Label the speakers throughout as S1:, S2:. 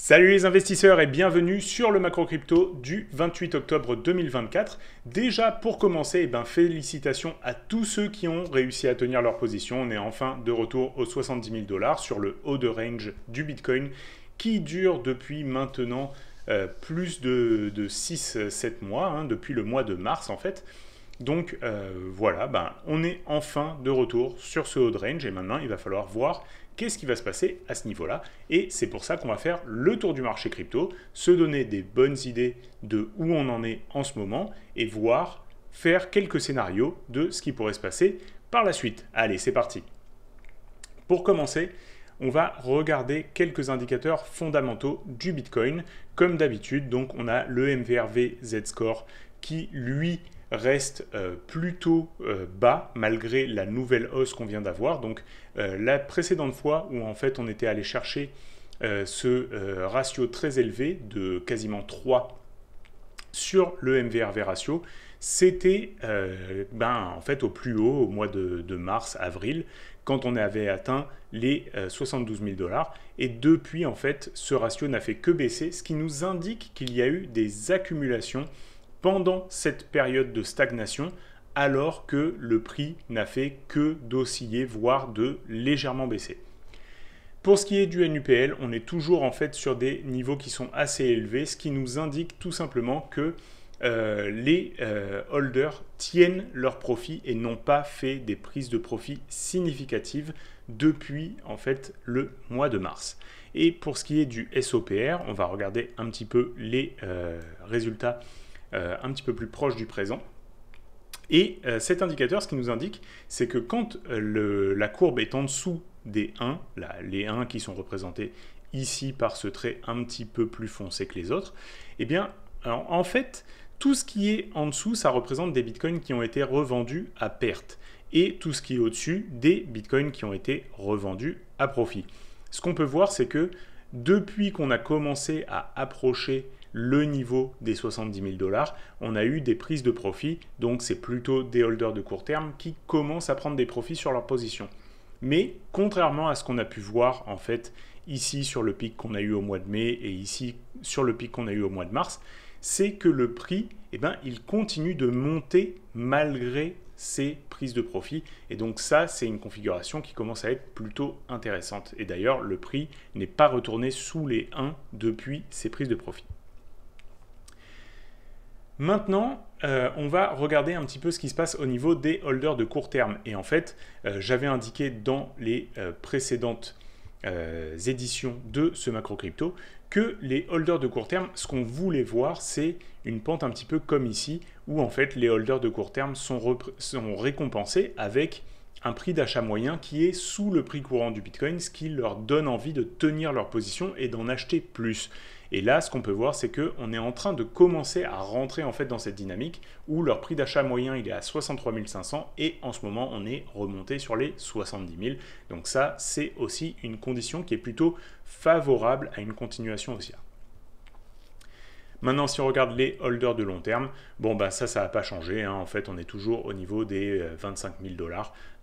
S1: Salut les investisseurs et bienvenue sur le macro crypto du 28 octobre 2024. Déjà pour commencer, félicitations à tous ceux qui ont réussi à tenir leur position. On est enfin de retour aux 70 000 $ sur le haut de range du Bitcoin qui dure depuis maintenant plus de 6-7 mois, depuis le mois de mars en fait. Donc voilà, on est enfin de retour sur ce haut de range et maintenant il va falloir voir qu'est-ce qui va se passer à ce niveau-là. Et c'est pour ça qu'on va faire le tour du marché crypto, se donner des bonnes idées de où on en est en ce moment et faire quelques scénarios de ce qui pourrait se passer par la suite. Allez, c'est parti. Pour commencer, on va regarder quelques indicateurs fondamentaux du Bitcoin. Comme d'habitude, donc on a le MVRV Z-Score qui, lui, reste plutôt bas malgré la nouvelle hausse qu'on vient d'avoir. Donc la précédente fois où en fait on était allé chercher ce ratio très élevé de quasiment 3 sur le MVRV ratio, c'était en fait au plus haut au mois de mars, avril, quand on avait atteint les 72 000 $. Et depuis, en fait, ce ratio n'a fait que baisser, ce qui nous indique qu'il y a eu des accumulations pendant cette période de stagnation, alors que le prix n'a fait que d'osciller, voire de légèrement baisser. Pour ce qui est du NUPL, on est toujours en fait sur des niveaux qui sont assez élevés, ce qui nous indique tout simplement que les holders tiennent leurs profits et n'ont pas fait des prises de profit significatives depuis en fait le mois de mars. Et pour ce qui est du SOPR, on va regarder un petit peu les résultats un petit peu plus proche du présent. Et cet indicateur, ce qui nous indique, c'est que quand la courbe est en dessous des 1, les 1 qui sont représentés ici par ce trait un petit peu plus foncé que les autres, eh bien, alors, en fait, tout ce qui est en dessous, ça représente des bitcoins qui ont été revendus à perte. Et tout ce qui est au-dessus, des bitcoins qui ont été revendus à profit. Ce qu'on peut voir, c'est que depuis qu'on a commencé à approcher le niveau des 70 000 $, on a eu des prises de profit, donc c'est plutôt des holders de court terme qui commencent à prendre des profits sur leur position. Mais contrairement à ce qu'on a pu voir en fait ici sur le pic qu'on a eu au mois de mai et ici sur le pic qu'on a eu au mois de mars, c'est que le prix, il continue de monter malgré ces prises de profit. Et donc ça, c'est une configuration qui commence à être plutôt intéressante. Et d'ailleurs, le prix n'est pas retourné sous les 1 depuis ces prises de profit. Maintenant, on va regarder un petit peu ce qui se passe au niveau des holders de court terme. Et en fait, j'avais indiqué dans les précédentes éditions de ce macro crypto que les holders de court terme, ce qu'on voulait voir, c'est une pente un petit peu comme ici, où en fait les holders de court terme sont récompensés avec un prix d'achat moyen qui est sous le prix courant du Bitcoin, ce qui leur donne envie de tenir leur position et d'en acheter plus. Et là, ce qu'on peut voir, c'est qu'on est en train de commencer à rentrer en fait dans cette dynamique où leur prix d'achat moyen il est à 63 500 et en ce moment on est remonté sur les 70 000. Donc ça, c'est aussi une condition qui est plutôt favorable à une continuation haussière. Maintenant, si on regarde les holders de long terme, ça n'a pas changé. En fait, on est toujours au niveau des 25 000 $.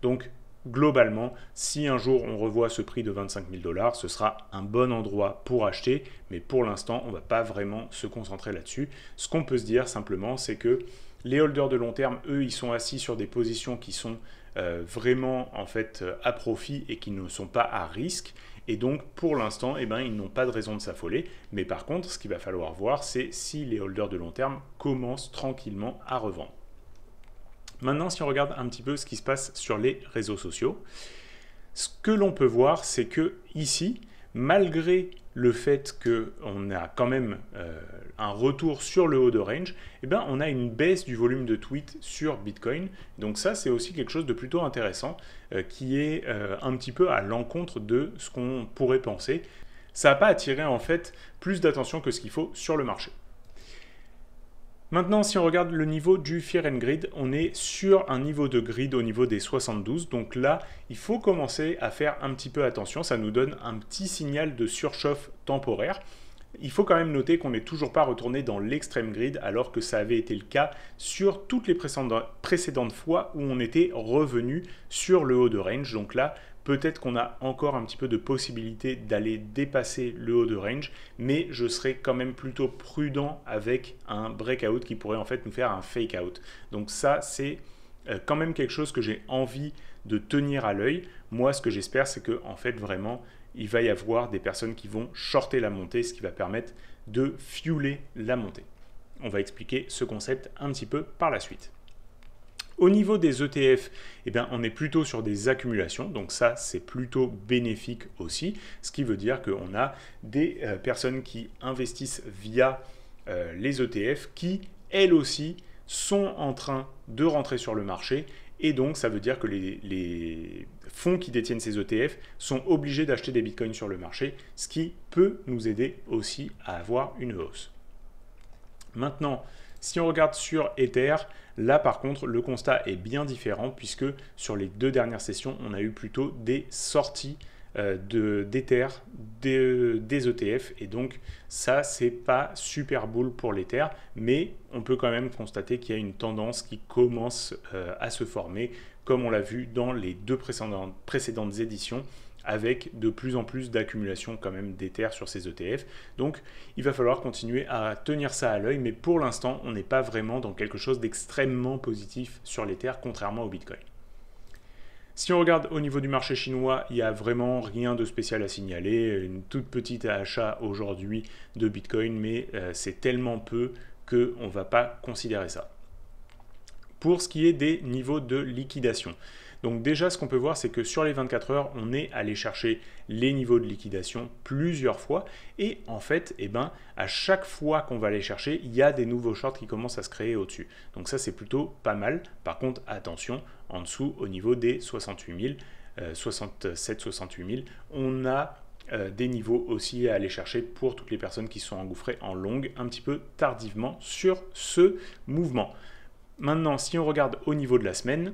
S1: Donc, globalement, si un jour on revoit ce prix de 25 000 $, ce sera un bon endroit pour acheter. Mais pour l'instant, on ne va pas vraiment se concentrer là-dessus. Ce qu'on peut se dire simplement, c'est que les holders de long terme, eux, ils sont assis sur des positions qui sont vraiment en fait à profit et qui ne sont pas à risque. Et donc, pour l'instant, ils n'ont pas de raison de s'affoler. Mais par contre, ce qu'il va falloir voir, c'est si les holders de long terme commencent tranquillement à revendre. Maintenant, si on regarde un petit peu ce qui se passe sur les réseaux sociaux, ce que l'on peut voir, c'est que ici, malgré le fait qu'on a quand même un retour sur le haut de range, on a une baisse du volume de tweets sur Bitcoin. Donc ça, c'est aussi quelque chose de plutôt intéressant qui est un petit peu à l'encontre de ce qu'on pourrait penser. Ça n'a pas attiré en fait plus d'attention que ce qu'il faut sur le marché. Maintenant, si on regarde le niveau du Fear and Greed, on est sur un niveau de grid au niveau des 72. Donc là, il faut commencer à faire un petit peu attention. Ça nous donne un petit signal de surchauffe temporaire. Il faut quand même noter qu'on n'est toujours pas retourné dans l'extrême grid alors que ça avait été le cas sur toutes les précédentes fois où on était revenu sur le haut de range. Donc là, peut-être qu'on a encore un petit peu de possibilité d'aller dépasser le haut de range, mais je serais quand même plutôt prudent avec un breakout qui pourrait en fait nous faire un fake out. Donc ça, c'est quand même quelque chose que j'ai envie de tenir à l'œil. Moi, ce que j'espère, c'est que en fait, vraiment, il va y avoir des personnes qui vont shorter la montée, ce qui va permettre de fueler la montée. On va expliquer ce concept un petit peu par la suite. Au niveau des ETF, eh bien, on est plutôt sur des accumulations, donc ça c'est plutôt bénéfique aussi, ce qui veut dire qu'on a des personnes qui investissent via les ETF qui, elles aussi, sont en train de rentrer sur le marché, et donc ça veut dire que les fonds qui détiennent ces ETF sont obligés d'acheter des bitcoins sur le marché, ce qui peut nous aider aussi à avoir une hausse. Maintenant, si on regarde sur Ether, là par contre le constat est bien différent puisque sur les 2 dernières sessions, on a eu plutôt des sorties d'Ether, des ETF, et donc ça c'est pas super bull pour l'Ether, mais on peut quand même constater qu'il y a une tendance qui commence à se former, comme on l'a vu dans les 2 précédentes éditions, avec de plus en plus d'accumulation quand même d'Ether sur ces ETF. Donc il va falloir continuer à tenir ça à l'œil, mais pour l'instant on n'est pas vraiment dans quelque chose d'extrêmement positif sur l'Ether, contrairement au Bitcoin. Si on regarde au niveau du marché chinois, il n'y a vraiment rien de spécial à signaler, une toute petite achat aujourd'hui de Bitcoin, mais c'est tellement peu qu'on ne va pas considérer ça. Pour ce qui est des niveaux de liquidation, donc déjà, ce qu'on peut voir, c'est que sur les 24 heures, on est allé chercher les niveaux de liquidation plusieurs fois. Et en fait, eh ben, à chaque fois qu'on va les chercher, il y a des nouveaux shorts qui commencent à se créer au-dessus. Donc ça, c'est plutôt pas mal. Par contre, attention, en dessous, au niveau des 68 000, 67-68 000, on a des niveaux aussi à aller chercher pour toutes les personnes qui sont engouffrées en longue un petit peu tardivement sur ce mouvement. Maintenant, si on regarde au niveau de la semaine,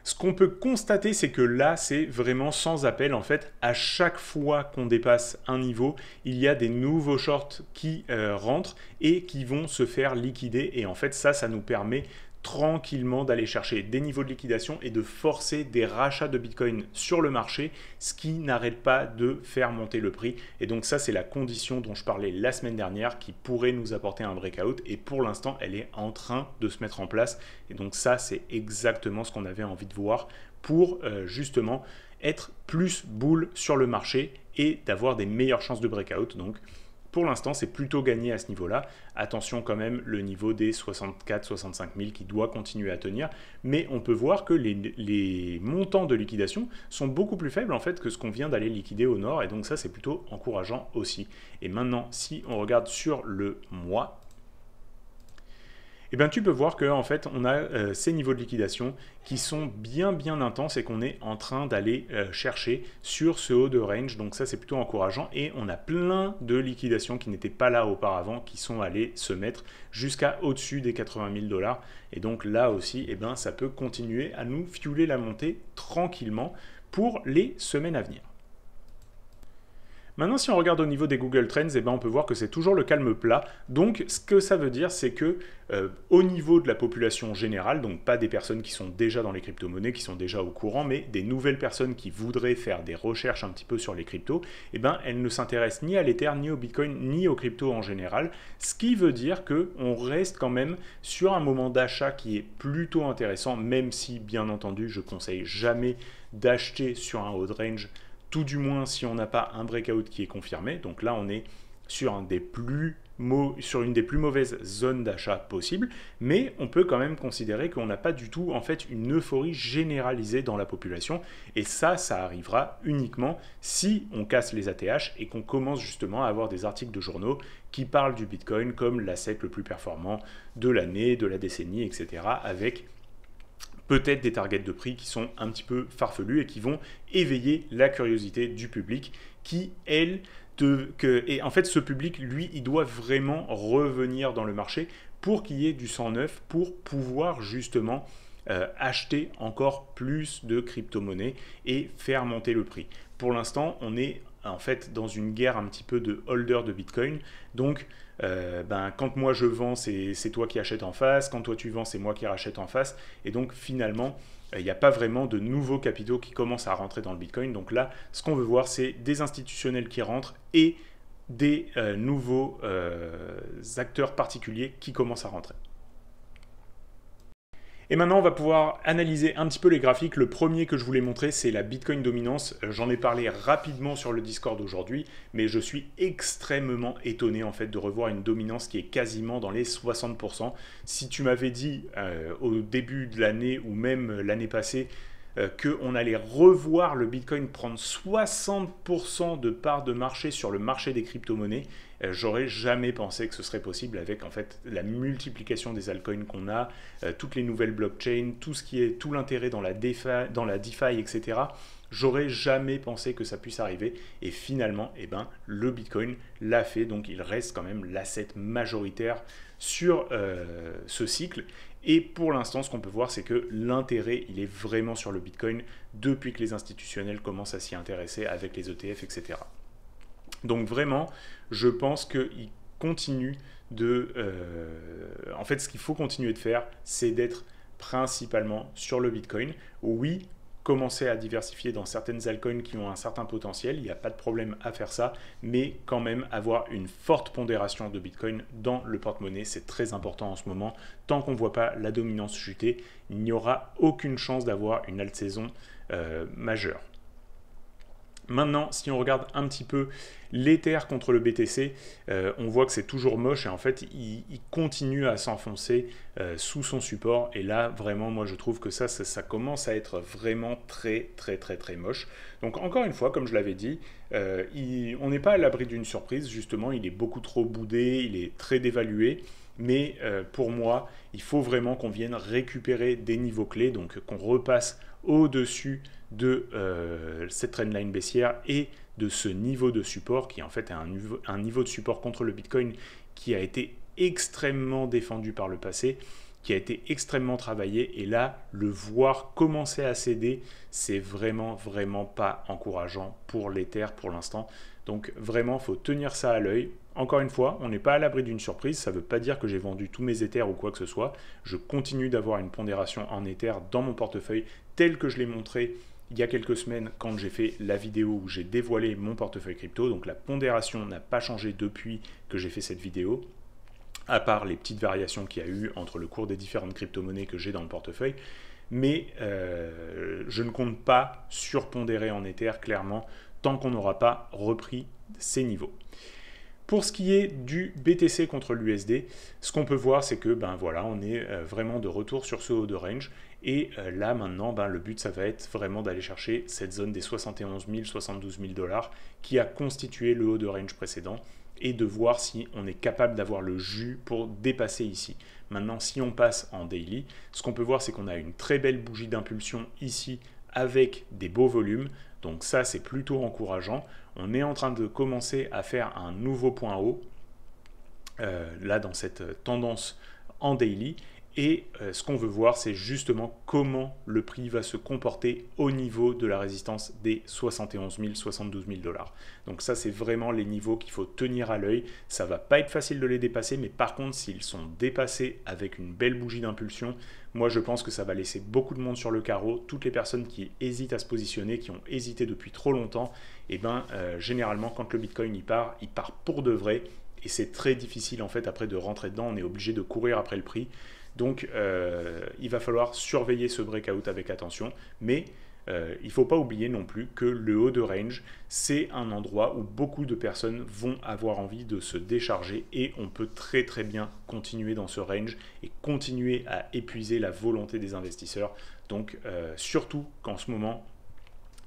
S1: ce qu'on peut constater, c'est que là, c'est vraiment sans appel. En fait, à chaque fois qu'on dépasse un niveau, il y a des nouveaux shorts qui rentrent et qui vont se faire liquider. Et en fait, ça nous permet tranquillement d'aller chercher des niveaux de liquidation et de forcer des rachats de Bitcoin sur le marché, ce qui n'arrête pas de faire monter le prix. Et donc ça, c'est la condition dont je parlais la semaine dernière qui pourrait nous apporter un breakout. Et pour l'instant, elle est en train de se mettre en place. Et donc ça, c'est exactement ce qu'on avait envie de voir pour justement être plus bull sur le marché et d'avoir des meilleures chances de breakout. Donc pour l'instant, c'est plutôt gagné à ce niveau-là. Attention quand même, le niveau des 64-65 000 qui doit continuer à tenir. Mais on peut voir que les montants de liquidation sont beaucoup plus faibles en fait que ce qu'on vient d'aller liquider au nord. Et donc ça, c'est plutôt encourageant aussi. Et maintenant, si on regarde sur le mois, eh bien, tu peux voir qu'en fait, on a ces niveaux de liquidation qui sont bien intenses et qu'on est en train d'aller chercher sur ce haut de range. Donc ça, c'est plutôt encourageant. Et on a plein de liquidations qui n'étaient pas là auparavant, qui sont allées se mettre jusqu'à au-dessus des 80 000 $. Et donc là aussi, eh bien, ça peut continuer à nous fueler la montée tranquillement pour les semaines à venir. Maintenant, si on regarde au niveau des Google Trends, eh ben, on peut voir que c'est toujours le calme plat. Donc, ce que ça veut dire, c'est que au niveau de la population générale, donc pas des personnes qui sont déjà dans les crypto-monnaies, qui sont déjà au courant, mais des nouvelles personnes qui voudraient faire des recherches un petit peu sur les cryptos, eh ben, elles ne s'intéressent ni à l'Ether, ni au Bitcoin, ni aux cryptos en général. Ce qui veut dire qu'on reste quand même sur un moment d'achat qui est plutôt intéressant, même si, bien entendu, je conseille jamais d'acheter sur un haut range, tout du moins si on n'a pas un breakout qui est confirmé. Donc là, on est sur une des plus mauvaises zones d'achat possibles, mais on peut quand même considérer qu'on n'a pas du tout en fait une euphorie généralisée dans la population, et ça arrivera uniquement si on casse les ATH et qu'on commence justement à avoir des articles de journaux qui parlent du Bitcoin comme l'asset le plus performant de l'année, de la décennie, etc., avec peut-être des targets de prix qui sont un petit peu farfelus et qui vont éveiller la curiosité du public qui, et en fait, ce public, lui, il doit vraiment revenir dans le marché pour qu'il y ait du sang neuf, pour pouvoir justement acheter encore plus de crypto-monnaies et faire monter le prix. Pour l'instant, on est en fait dans une guerre un petit peu de holder de Bitcoin. Donc, quand moi je vends, c'est toi qui achètes en face. Quand toi tu vends, c'est moi qui rachète en face. Et donc, finalement, il n'y a pas vraiment de nouveaux capitaux qui commencent à rentrer dans le Bitcoin. Donc là, ce qu'on veut voir, c'est des institutionnels qui rentrent et des nouveaux acteurs particuliers qui commencent à rentrer. Et maintenant, on va pouvoir analyser un petit peu les graphiques. Le premier que je voulais montrer, c'est la Bitcoin dominance. J'en ai parlé rapidement sur le Discord aujourd'hui, mais je suis extrêmement étonné en fait de revoir une dominance qui est quasiment dans les 60%. Si tu m'avais dit au début de l'année ou même l'année passée qu'on allait revoir le Bitcoin prendre 60% de part de marché sur le marché des crypto-monnaies, j'aurais jamais pensé que ce serait possible avec en fait la multiplication des altcoins qu'on a, toutes les nouvelles blockchains, tout ce qui est tout l'intérêt dans la DeFi, etc. J'aurais jamais pensé que ça puisse arriver et finalement, eh ben, le Bitcoin l'a fait, donc il reste quand même l'asset majoritaire sur ce cycle. Et pour l'instant, ce qu'on peut voir, c'est que l'intérêt, il est vraiment sur le Bitcoin depuis que les institutionnels commencent à s'y intéresser avec les ETF, etc. Donc vraiment, je pense qu'il continue de... en fait, ce qu'il faut continuer de faire, c'est d'être principalement sur le Bitcoin. Oui, commencer à diversifier dans certaines altcoins qui ont un certain potentiel, il n'y a pas de problème à faire ça, mais quand même avoir une forte pondération de Bitcoin dans le porte-monnaie, c'est très important en ce moment. Tant qu'on ne voit pas la dominance chuter, il n'y aura aucune chance d'avoir une alt saison majeure. Maintenant, si on regarde un petit peu l'Ether contre le BTC, on voit que c'est toujours moche et en fait, il continue à s'enfoncer sous son support. Et là, vraiment, moi, je trouve que ça commence à être vraiment très moche. Donc, encore une fois, comme je l'avais dit, on n'est pas à l'abri d'une surprise. Justement, il est beaucoup trop boudé, il est très dévalué. Mais pour moi, il faut vraiment qu'on vienne récupérer des niveaux clés, donc qu'on repasse au-dessus de cette trendline baissière et de ce niveau de support qui en fait est un niveau de support contre le Bitcoin qui a été extrêmement défendu par le passé, qui a été extrêmement travaillé et là, le voir commencer à céder, c'est vraiment pas encourageant pour l'Ether pour l'instant. Donc vraiment, il faut tenir ça à l'œil. Encore une fois, on n'est pas à l'abri d'une surprise, ça ne veut pas dire que j'ai vendu tous mes Ethers ou quoi que ce soit. Je continue d'avoir une pondération en Ether dans mon portefeuille tel que je l'ai montré il y a quelques semaines quand j'ai fait la vidéo où j'ai dévoilé mon portefeuille crypto. Donc la pondération n'a pas changé depuis que j'ai fait cette vidéo, à part les petites variations qu'il y a eu entre le cours des différentes crypto-monnaies que j'ai dans le portefeuille. Mais je ne compte pas surpondérer en Ether, clairement, tant qu'on n'aura pas repris ces niveaux. Pour ce qui est du BTC contre l'USD, ce qu'on peut voir, c'est que voilà, on est vraiment de retour sur ce haut de range. Et là, maintenant, le but, ça va être vraiment d'aller chercher cette zone des 71 000, 72 000 $ qui a constitué le haut de range précédent et de voir si on est capable d'avoir le jus pour dépasser ici. Maintenant, si on passe en daily, ce qu'on peut voir, c'est qu'on a une très belle bougie d'impulsion ici avec des beaux volumes. Donc ça, c'est plutôt encourageant. On est en train de commencer à faire un nouveau point haut, là dans cette tendance en daily. Et ce qu'on veut voir, c'est justement comment le prix va se comporter au niveau de la résistance des 71 000, 72 000 $. Donc ça, c'est vraiment les niveaux qu'il faut tenir à l'œil. Ça ne va pas être facile de les dépasser, mais par contre, s'ils sont dépassés avec une belle bougie d'impulsion, moi, je pense que ça va laisser beaucoup de monde sur le carreau. Toutes les personnes qui hésitent à se positionner, qui ont hésité depuis trop longtemps, et généralement, quand le Bitcoin il part pour de vrai. Et c'est très difficile, en fait, après de rentrer dedans. On est obligé de courir après le prix. Donc, il va falloir surveiller ce breakout avec attention, mais il ne faut pas oublier non plus que le haut de range, c'est un endroit où beaucoup de personnes vont avoir envie de se décharger et on peut très bien continuer dans ce range et continuer à épuiser la volonté des investisseurs. Donc, surtout qu'en ce moment,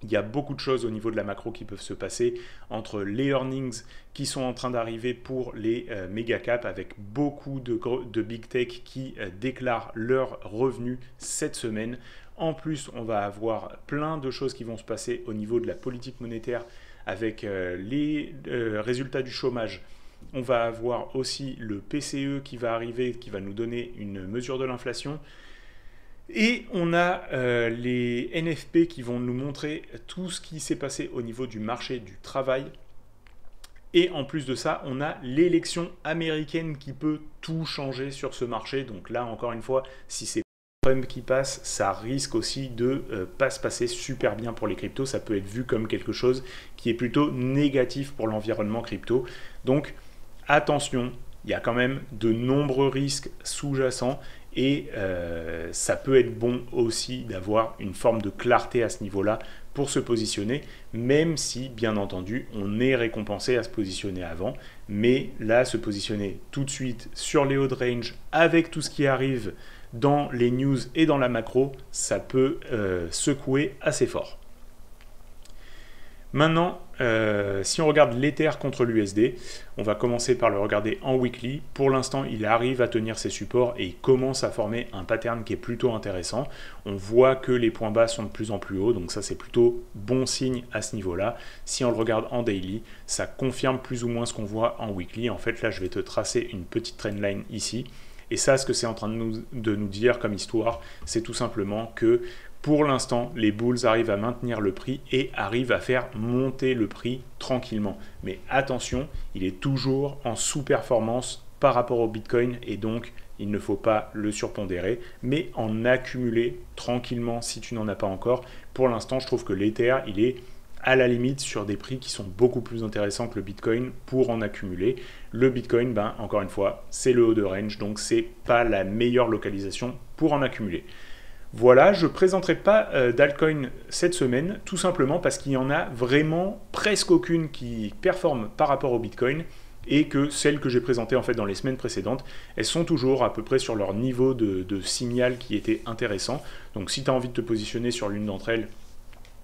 S1: il y a beaucoup de choses au niveau de la macro qui peuvent se passer entre les earnings qui sont en train d'arriver pour les méga caps avec beaucoup de big tech qui déclarent leurs revenus cette semaine. En plus, on va avoir plein de choses qui vont se passer au niveau de la politique monétaire avec les résultats du chômage. On va avoir aussi le PCE qui va arriver, qui va nous donner une mesure de l'inflation. Et on a les NFP qui vont nous montrer tout ce qui s'est passé au niveau du marché du travail. Et en plus de ça, on a l'élection américaine qui peut tout changer sur ce marché. Donc là, encore une fois, si c'est pump qui passe, ça risque aussi de pas se passer super bien pour les cryptos. Ça peut être vu comme quelque chose qui est plutôt négatif pour l'environnement crypto. Donc attention, il y a quand même de nombreux risques sous-jacents et ça peut être bon aussi d'avoir une forme de clarté à ce niveau-là pour se positionner, même si, bien entendu, on est récompensé à se positionner avant. Mais là, se positionner tout de suite sur les hauts de range avec tout ce qui arrive dans les news et dans la macro, ça peut secouer assez fort. Maintenant, si on regarde l'Ether contre l'USD, on va commencer par le regarder en weekly. Pour l'instant, il arrive à tenir ses supports et il commence à former un pattern qui est plutôt intéressant. On voit que les points bas sont de plus en plus hauts, donc ça c'est plutôt bon signe à ce niveau-là. Si on le regarde en daily, ça confirme plus ou moins ce qu'on voit en weekly. En fait, là, je vais te tracer une petite trendline ici. Et ça, ce que c'est en train de nous dire comme histoire, c'est tout simplement que pour l'instant, les bulls arrivent à maintenir le prix et arrivent à faire monter le prix tranquillement. Mais attention, il est toujours en sous-performance par rapport au Bitcoin et donc il ne faut pas le surpondérer, mais en accumuler tranquillement si tu n'en as pas encore. Pour l'instant, je trouve que l'Ether, il est à la limite sur des prix qui sont beaucoup plus intéressants que le Bitcoin pour en accumuler. Le Bitcoin, encore une fois, c'est le haut de range, donc c'est pas la meilleure localisation pour en accumuler. Voilà, je ne présenterai pas d'altcoin cette semaine, tout simplement parce qu'il y en a vraiment presque aucune qui performe par rapport au Bitcoin et que celles que j'ai présentées en fait dans les semaines précédentes, elles sont toujours à peu près sur leur niveau de signal qui était intéressant. Donc si tu as envie de te positionner sur l'une d'entre elles,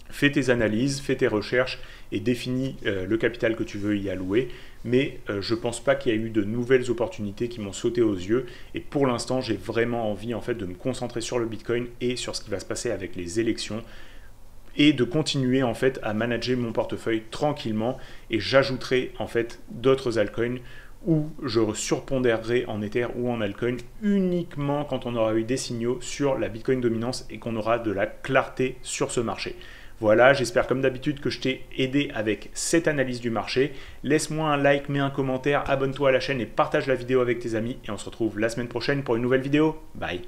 S1: fais tes analyses, fais tes recherches et définis le capital que tu veux y allouer. Mais je ne pense pas qu'il y ait eu de nouvelles opportunités qui m'ont sauté aux yeux. Et pour l'instant, j'ai vraiment envie en fait, de me concentrer sur le Bitcoin et sur ce qui va se passer avec les élections et de continuer en fait, à manager mon portefeuille tranquillement. Et j'ajouterai en fait, d'autres altcoins où je surpondérerai en Ether ou en altcoin uniquement quand on aura eu des signaux sur la Bitcoin dominance et qu'on aura de la clarté sur ce marché. Voilà, j'espère comme d'habitude que je t'ai aidé avec cette analyse du marché. Laisse-moi un like, mets un commentaire, abonne-toi à la chaîne et partage la vidéo avec tes amis. Et on se retrouve la semaine prochaine pour une nouvelle vidéo. Bye!